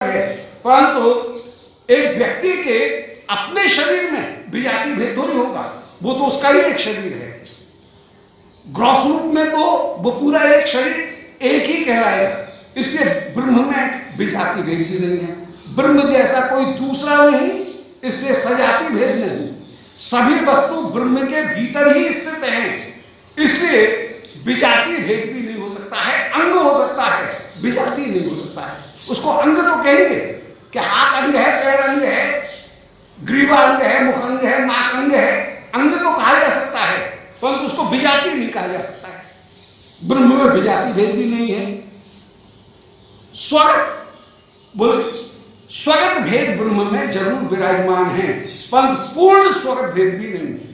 है, परंतु एक व्यक्ति के अपने शरीर में विजाति भेद थोड़ी होगा, वो तो उसका ही एक शरीर है। ग्रॉस रूप में तो वो पूरा एक शरीर एक ही कहलाएगा, इसलिए ब्रह्म में विजाति भेद भी नहीं है। ब्रह्म जैसा कोई दूसरा नहीं, इसलिए सजाति भेद नहीं। सभी वस्तु ब्रह्म के भीतर ही स्थित हैं, इसलिए विजाति भेद भी नहीं हो सकता है। अंग हो सकता है, विजाति नहीं हो सकता है। उसको अंग तो कहेंगे कि हाथ अंग है, पैर अंग है, ग्रीवा अंग है, मुख अंग है, नाक अंग है, अंग तो कहा जा सकता है, परंतु उसको विजाति नहीं कहा जा सकता है। ब्रह्म में विजाति भेद भी नहीं है। स्वगत बोले, स्वगत भेद ब्रह्म में जरूर विराजमान है, परंतु पूर्ण स्वगत भेद भी नहीं है।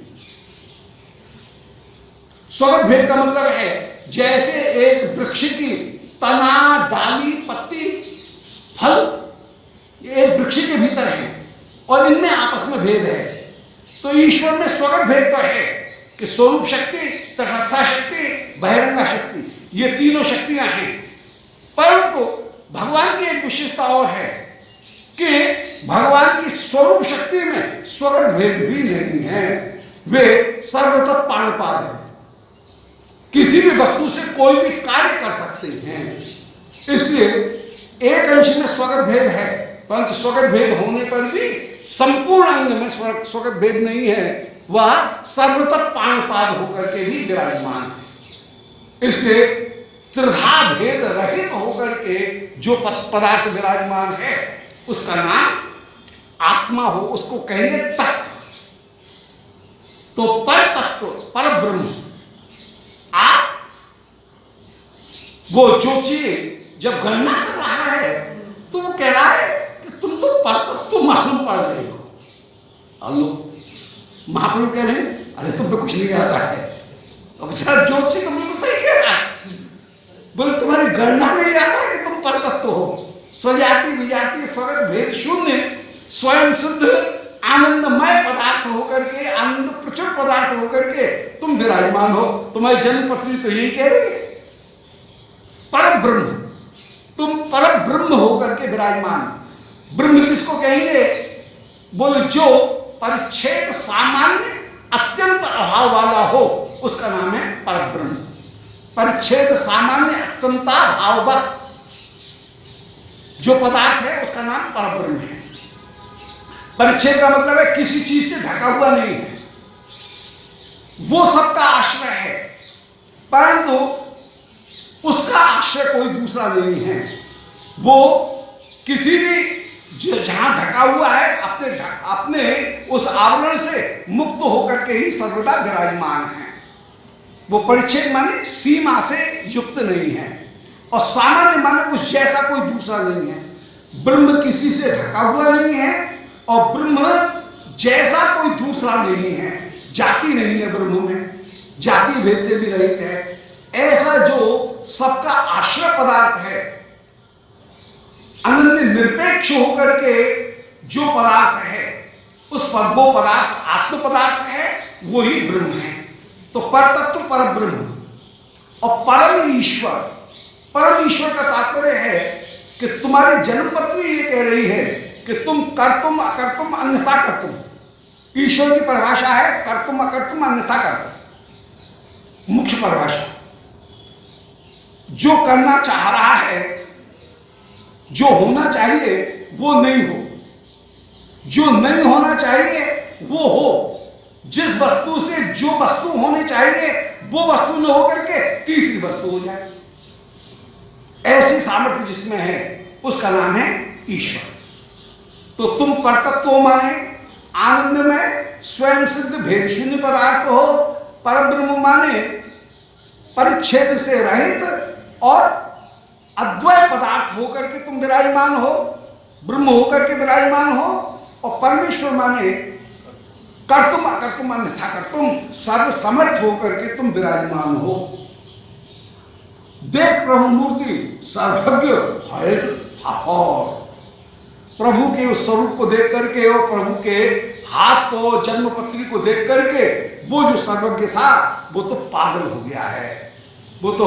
स्वगत भेद का मतलब है जैसे एक वृक्ष की तना, डाली, पत्ती, फल, ये एक वृक्ष के भीतर है और इनमें आपस में भेद है। तो ईश्वर में स्वगत भेद तो है कि स्वरूप शक्ति, तटस्था शक्ति, बहिरंगा शक्ति, ये तीनों शक्तियां हैं। परंतु भगवान की एक विशेषता और है कि भगवान की स्वरूप शक्ति में स्वगत भेद भी नहीं है। वे सर्वतः प्राणपाद है, किसी भी वस्तु से कोई भी कार्य कर सकते हैं। इसलिए एक अंश में स्वगत भेद है, परंतु स्वगत भेद होने पर भी संपूर्ण अंग में स्वगत भेद नहीं है, वह सर्वतः प्राणपाद होकर के भी विराजमान है। इसलिए त्रिधा भेद रहित होकर के जो पदार्थ विराजमान है उसका नाम आत्मा हो, उसको कहेंगे तत्व। तो पर तत्व, पर ब्रह्म, आप वो ज्योतिषी जब गणना कर रहा है तो वो कह रहा है कि तुम तो पर तत्व मालूम पड़ रहे हो। हम लोग महाप्रभु कह रहे हैं अरे तुम पे कुछ नहीं आता है। अब बेचारा ज्योतिषी तो बिल्कुल सही कह रहा है, बोले तुम्हारी गणना में ये आ रहा है कि तुम पर तत्व हो। स्वजाति विजाति स्वगत भेद शून्य, स्वयं शुद्ध आनंदमय पदार्थ होकर के, आनंद प्रचुर पदार्थ होकर के तुम विराजमान हो। तुम्हारी जन्मपत्री तो यही कह रही है, पर ब्रह्म, तुम पर ब्रह्म होकर के विराजमान। ब्रह्म किसको कहेंगे? बोले जो परिच्छेद सामान्य अत्यंत अभाव वाला हो उसका नाम है पर ब्रह्म। परिच्छेद सामान्य अत्यंताभाववत जो पदार्थ है उसका नाम पर ब्रह्म है। परिच्छेद का मतलब है किसी चीज से ढका हुआ नहीं है, वो सबका आश्रय है, परंतु उसका आश्रय कोई दूसरा नहीं है। वो किसी भी जहां ढका हुआ है अपने उस आवरण से मुक्त होकर के ही सर्वदा विराजमान है। वो परिच्छेद माने सीमा से युक्त नहीं है, और सामान्य माने उस जैसा कोई दूसरा नहीं है। ब्रह्म किसी से ढका हुआ नहीं है और ब्रह्म जैसा कोई दूसरा नहीं है। जाति नहीं है ब्रह्म में, जाति भेद से भी रहित है। ऐसा जो सबका आश्रय पदार्थ है, अनन्य निरपेक्ष होकर के जो पदार्थ है, उस पर वो पदार्थ आत्म पदार्थ है, वो ही ब्रह्म है। तो पर तत्व पर ब्रह्म और परम ईश्वर। परम ईश्वर का तात्पर्य है कि तुम्हारी जन्मपत्री ये कह रही है कि तुम कर्तुम अकर्तुम अन्यथा कर्तुम। ईश्वर की परिभाषा है कर्तुम अकर्तुम अन्यथा कर्तुम, मुख्य परिभाषा। जो करना चाह रहा है, जो होना चाहिए वो नहीं हो, जो नहीं होना चाहिए वो हो। जिस वस्तु से जो वस्तु होनी चाहिए वो वस्तु न होकर के तीसरी वस्तु हो जाए, ऐसी सामर्थ्य जिसमें है उसका नाम है ईश्वर। तो तुम परतत्व माने आनंद में स्वयं सिद्ध भेद शून्य पदार्थ हो, परब्रह्म माने परिच्छेद से रहित और अद्वैत पदार्थ होकर के तुम विराजमान हो, ब्रह्म होकर के विराजमान हो। और परमेश्वर माने कर्तुम अकर्तुम अन्यथा कर्तुम, सर्व समर्थ होकर के तुम विराजमान हो। देख प्रभु मूर्ति सर्वज्ञ है ठाकुर। प्रभु के उस स्वरूप को देख करके और प्रभु के हाथ को, जन्मपत्री को देख करके वो जो सर्वज्ञ था वो तो पागल हो गया है, वो तो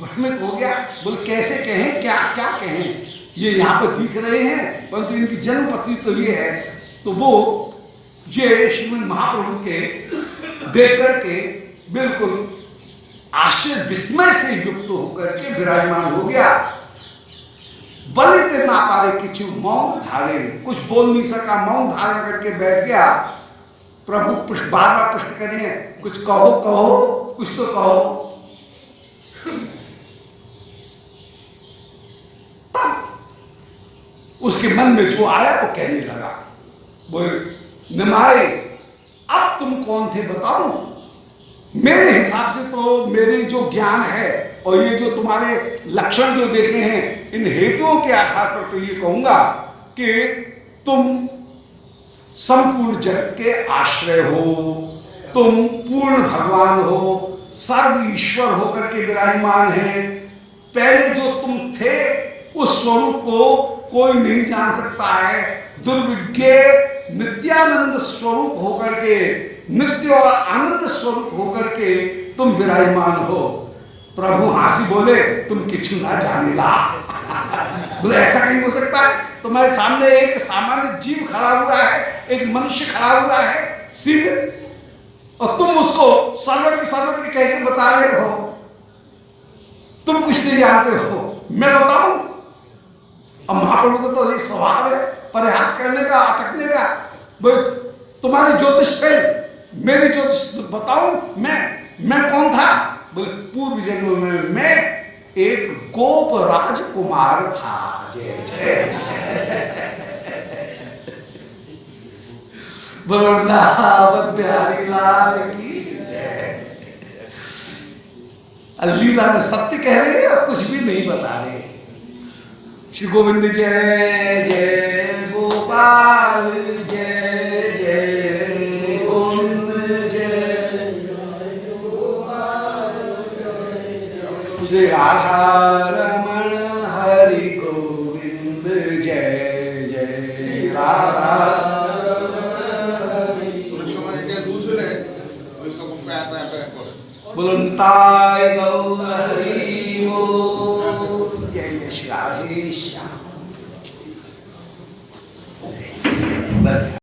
भ्रमित हो गया। बोल कैसे कहें, क्या क्या कहें। ये यहाँ पर दिख रहे हैं, परंतु इनकी जन्म पत्री तो ये है। तो वो ये श्रीमद् महाप्रभु के देख करके बिल्कुल आश्चर्य विस्मय से युक्त होकर के विराजमान हो गया। बलिते ना पारे किचु मौन धारे, कुछ बोल नहीं सका, मौन धारण करके बैठ गया। प्रभु बार बार प्रश्न करें, कुछ कहो कहो, कुछ तो कहो। तब उसके मन में जो आया वो कहने लगा, वो निमाए अब तुम कौन थे बताओ। मेरे हिसाब से तो मेरे जो ज्ञान है और ये जो तुम्हारे लक्षण जो देखे हैं, इन हेतुओं के आधार पर तो ये कहूंगा कि तुम संपूर्ण जगत के आश्रय हो, तुम पूर्ण भगवान हो, सर्व ईश्वर होकर के विराजमान हैं। पहले जो तुम थे उस स्वरूप को कोई नहीं जान सकता है। दुर्विज्ञ नित्यानंद स्वरूप होकर के, नित्य और आनंद स्वरूप होकर के तुम विराजमान हो। प्रभु हंसी बोले, तुम किछु ना जाने ला। बोले ऐसा कहीं हो सकता है? तुम्हारे सामने एक सामान्य जीव खड़ा हुआ है, एक मनुष्य खड़ा हुआ है सीमित, और तुम उसको सर्व के कह के बता रहे हो। तुम कुछ नहीं जानते हो, मैं बताऊं? अब महाप्रभु को तो ये स्वभाव है प्रयास करने का, अटकने का। तुम्हारी ज्योतिष फेल, मेरी ज्योतिष बताऊं मैं कौन था? बोले पूर्व जन्म में मैं एक गोप राजकुमार था। जय जय वृंदावन बिहारी लाल की जय। लीला में सत्य कह रहे हैं और कुछ भी नहीं बता रहे। श्री गोविंद जय जय गोपाल जय जय गोविंद जय श्री राधा रमण हरि गोविंद जय जय राधा। बोलो निताय गौर हरि